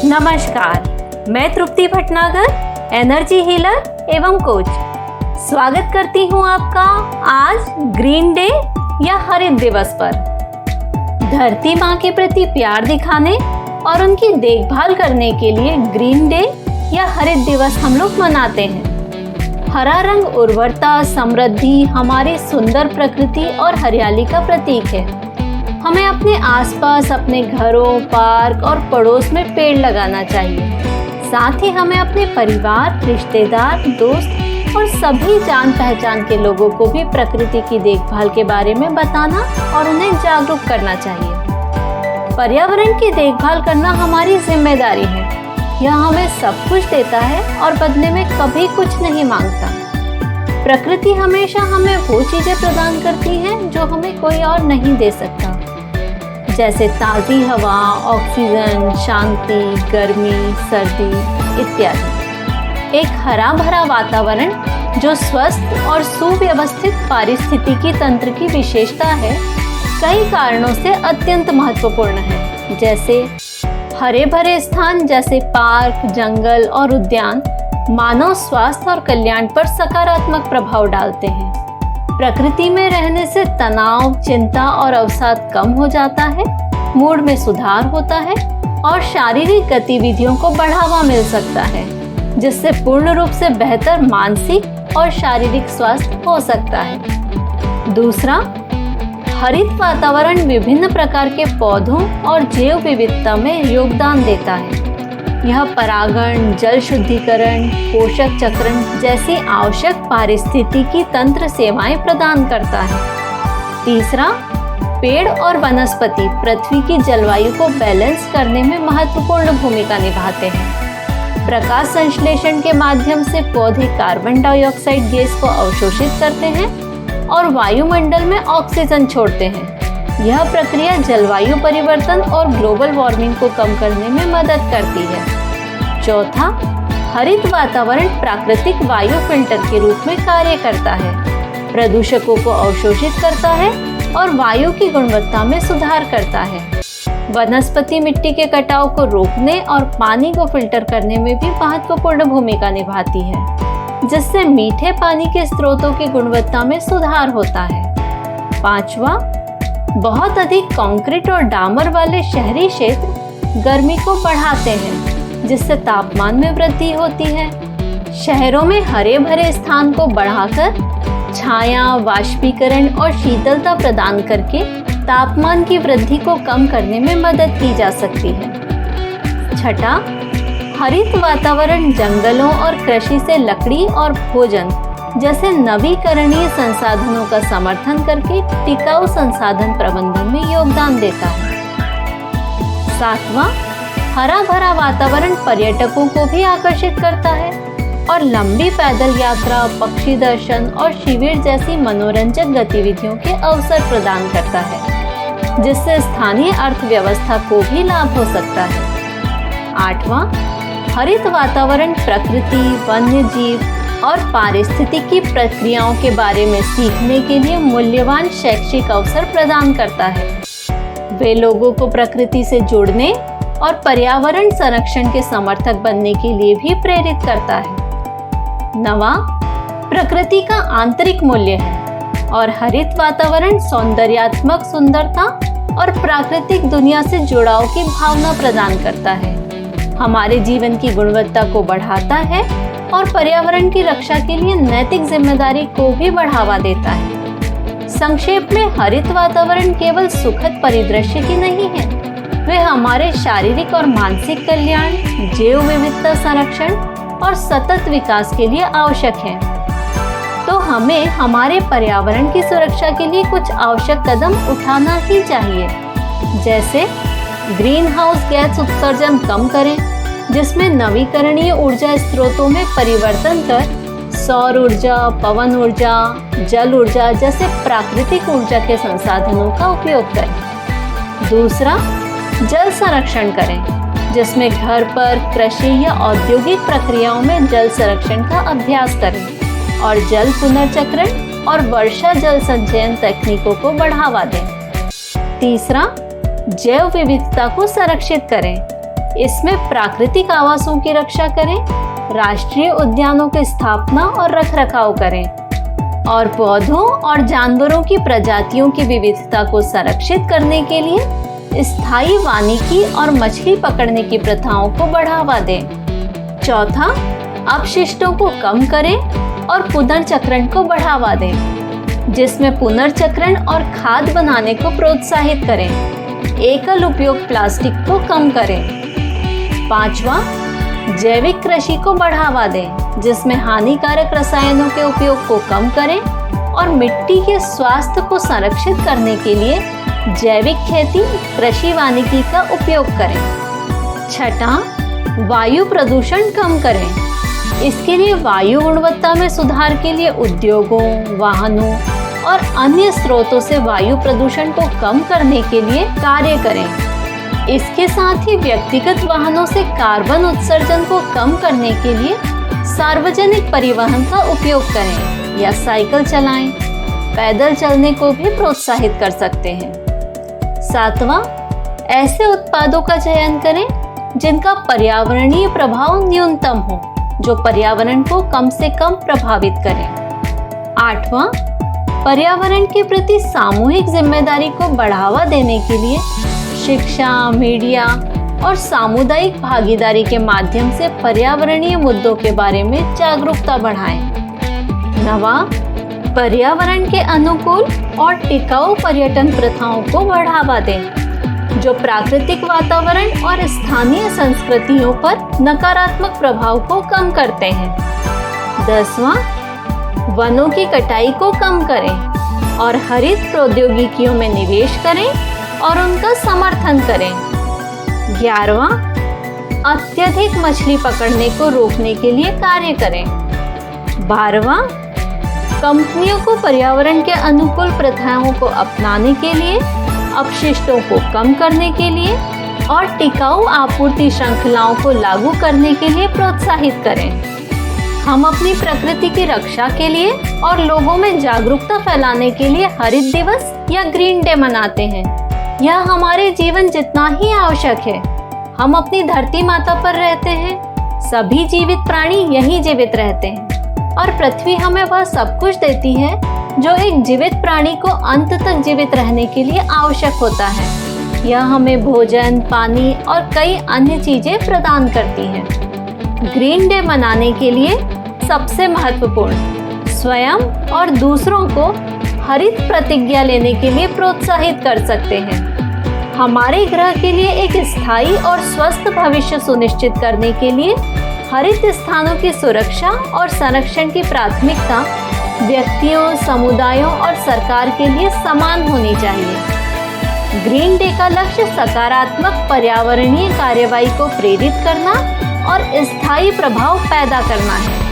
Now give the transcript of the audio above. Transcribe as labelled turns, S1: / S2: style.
S1: नमस्कार, मैं तृप्ति Bhatnagar, energy healer एवं कोच। स्वागत करती हूँ आपका आज ग्रीन डे या हरित दिवस पर। धरती माँ के प्रति प्यार दिखाने और उनकी देखभाल करने के लिए ग्रीन डे या हरित दिवस हम लोग मनाते हैं। हरा रंग उर्वरता, समृद्धि, हमारी सुंदर प्रकृति और हरियाली का प्रतीक है। हमें अपने आसपास, अपने घरों, पार्क और पड़ोस में पेड़ लगाना चाहिए। साथ ही हमें अपने परिवार, रिश्तेदार, दोस्त और सभी जान पहचान के लोगों को भी प्रकृति की देखभाल के बारे में बताना और उन्हें जागरूक करना चाहिए। पर्यावरण की देखभाल करना हमारी जिम्मेदारी है। यह हमें सब कुछ देता है और बदले में कभी कुछ नहीं मांगता। प्रकृति हमेशा हमें वो चीजें प्रदान करती है जो हमें कोई और नहीं दे सकता, जैसे ताज़ी हवा, ऑक्सीजन, शांति, गर्मी, सर्दी इत्यादि। एक हरा भरा वातावरण जो स्वस्थ और सुव्यवस्थित पारिस्थितिकी तंत्र की विशेषता है, कई कारणों से अत्यंत महत्वपूर्ण है। जैसे हरे भरे स्थान जैसे पार्क, जंगल और उद्यान मानव स्वास्थ्य और कल्याण पर सकारात्मक प्रभाव डालते हैं। प्रकृति में रहने से तनाव, चिंता और अवसाद कम हो जाता है, मूड में सुधार होता है और शारीरिक गतिविधियों को बढ़ावा मिल सकता है, जिससे पूर्ण रूप से बेहतर मानसिक और शारीरिक स्वास्थ्य हो सकता है। दूसरा, हरित वातावरण विभिन्न प्रकार के पौधों और जैव विविधता में योगदान देता है। यह परागण, जल शुद्धिकरण, पोषक चक्रण जैसी आवश्यक पारिस्थितिकी तंत्र सेवाएं प्रदान करता है। तीसरा, पेड़ और वनस्पति पृथ्वी की जलवायु को बैलेंस करने में महत्वपूर्ण भूमिका निभाते हैं। प्रकाश संश्लेषण के माध्यम से पौधे कार्बन डाइऑक्साइड गैस को अवशोषित करते हैं और वायुमंडल में ऑक्सीजन छोड़ते हैं। यह प्रक्रिया जलवायु परिवर्तन और ग्लोबल वार्मिंग को कम करने में मदद करती है। चौथा, हरित वातावरण प्राकृतिक वायु फिल्टर के रूप में कार्य करता है, प्रदूषकों को अवशोषित करता है और वायु की गुणवत्ता में सुधार करता है। वनस्पति मिट्टी के कटाव को रोकने और पानी को फिल्टर करने में भी महत्वपूर्ण भूमिका निभाती है, जिससे मीठे पानी के स्रोतों की गुणवत्ता में सुधार होता है। पांचवा, बहुत अधिक कंक्रीट और डामर वाले शहरी क्षेत्र गर्मी को बढ़ाते हैं, जिससे तापमान में वृद्धि होती है। शहरों में हरे भरे स्थान को बढ़ाकर छाया, वाष्पीकरण और शीतलता प्रदान करके तापमान की वृद्धि को कम करने में मदद की जा सकती है। छठा, हरित वातावरण जंगलों और कृषि से लकड़ी और भोजन जैसे नवीकरणीय संसाधनों का समर्थन करके टिकाऊ संसाधन प्रबंधन में योगदान देता है। सातवां, हरा भरा वातावरण पर्यटकों को भी आकर्षित करता है और लंबी पैदल यात्रा, पक्षी दर्शन और शिविर जैसी मनोरंजक गतिविधियों के अवसर प्रदान करता है, जिससे स्थानीय अर्थव्यवस्था को भी लाभ हो सकता है। आठवां, हरित वातावरण प्रकृति, वन्य जीव और पारिस्थितिकी प्रक्रियाओं के बारे में सीखने के लिए मूल्यवान शैक्षिक अवसर प्रदान करता है। वे लोगों को प्रकृति से जुड़ने और पर्यावरण संरक्षण के समर्थक बनने के लिए भी प्रेरित करता है। नवा, प्रकृति का आंतरिक मूल्य है और हरित वातावरण सौंदर्यात्मक सुंदरता और प्राकृतिक दुनिया से जुड़ाव की भावना प्रदान करता है, हमारे जीवन की गुणवत्ता को बढ़ाता है और पर्यावरण की रक्षा के लिए नैतिक जिम्मेदारी को भी बढ़ावा देता है। संक्षेप में, हरित वातावरण केवल सुखद परिदृश्य ही नहीं है, वे हमारे शारीरिक और मानसिक कल्याण, जैव विविधता संरक्षण और सतत विकास के लिए आवश्यक हैं। तो हमें हमारे पर्यावरण की सुरक्षा के लिए कुछ आवश्यक कदम उठाना ही चाहिए, जैसे ग्रीन हाउस गैस उत्सर्जन कम करें, जिसमें नवीकरणीय ऊर्जा स्रोतों में परिवर्तन कर सौर ऊर्जा, पवन ऊर्जा, जल ऊर्जा जैसे प्राकृतिक ऊर्जा के संसाधनों का उपयोग करें। दूसरा, जल संरक्षण करें, जिसमें घर पर, कृषि या औद्योगिक प्रक्रियाओं में जल संरक्षण का अभ्यास करें और जल पुनर्चक्रण और वर्षा जल संचयन तकनीकों को बढ़ावा दें। तीसरा, जैव विविधता को संरक्षित करें। इसमें प्राकृतिक आवासों की रक्षा करें, राष्ट्रीय उद्यानों की स्थापना और रखरखाव करें और पौधों और जानवरों की प्रजातियों की विविधता को संरक्षित करने के लिए स्थायी वानिकी और मछली पकड़ने की प्रथाओं को बढ़ावा दें। चौथा, अपशिष्टों को कम करें और पुनर्चक्रण को बढ़ावा दें, जिसमें पुनर्चक्रण और खाद बनाने को प्रोत्साहित करें। एकल उपयोग प्लास्टिक को कम करें। पांचवा, जैविक कृषि को बढ़ावा दें, जिसमें हानिकारक रसायनों के उपयोग को कम करें और मिट्टी के स्वास्थ्य को संरक्षित करने के लिए जैविक खेती, कृषि वानिकी का उपयोग करें। छठा, वायु प्रदूषण कम करें। इसके लिए वायु गुणवत्ता में सुधार के लिए उद्योगों, वाहनों और अन्य स्रोतों से वायु प्रदूषण को कम करने के लिए कार्य करें। इसके साथ ही व्यक्तिगत वाहनों से कार्बन उत्सर्जन को कम करने के लिए सार्वजनिक परिवहन का उपयोग करें या साइकिल चलाएं। पैदल चलने को भी प्रोत्साहित कर सकते हैं। सातवां, ऐसे उत्पादों का चयन करें जिनका पर्यावरणीय प्रभाव न्यूनतम हो, जो पर्यावरण को कम से कम प्रभावित करें। आठवां, पर्यावरण के प्रति सामूहिक जिम्मेदारी को बढ़ावा देने के लिए शिक्षा, मीडिया और सामुदायिक भागीदारी के माध्यम से पर्यावरणीय मुद्दों के बारे में जागरूकता बढ़ाएं। नवां, पर्यावरण के अनुकूल और टिकाऊ पर्यटन प्रथाओं को बढ़ावा दें, जो प्राकृतिक वातावरण और स्थानीय संस्कृतियों पर नकारात्मक प्रभाव को कम करते हैं। 10वां, वनों की कटाई को कम करें और हरित प्रौद्योगिकियों में निवेश करें और उनका समर्थन करें। 11वां, अत्यधिक मछली पकड़ने को रोकने के लिए कार्य करें। 12वां, कंपनियों को पर्यावरण के अनुकूल प्रथाओं को अपनाने के लिए, अपशिष्टों को कम करने के लिए और टिकाऊ आपूर्ति श्रृंखलाओं को लागू करने के लिए प्रोत्साहित करें। हम अपनी प्रकृति की रक्षा के लिए और लोगों में जागरूकता फैलाने के लिए हरित दिवस या ग्रीन डे मनाते हैं। यह हमारे जीवन जितना ही आवश्यक है। हम अपनी धरती माता पर रहते हैं। सभी जीवित प्राणी यहीं जीवित रहते हैं और पृथ्वी हमें वह सब कुछ देती है जो एक जीवित प्राणी को अंत तक जीवित रहने के लिए आवश्यक होता है। यह हमें भोजन, पानी और कई अन्य चीजें प्रदान करती है। ग्रीन डे मनाने के लिए सबसे महत्वपूर्ण, स्वयं और दूसरों को हरित प्रतिज्ञा लेने के लिए प्रोत्साहित कर सकते हैं। हमारे ग्रह के लिए एक स्थायी और स्वस्थ भविष्य सुनिश्चित करने के लिए हरित स्थानों की सुरक्षा और संरक्षण की प्राथमिकता व्यक्तियों, समुदायों और सरकार के लिए समान होनी चाहिए। ग्रीन डे का लक्ष्य सकारात्मक पर्यावरणीय कार्रवाई को प्रेरित करना और स्थायी प्रभाव पैदा करना है।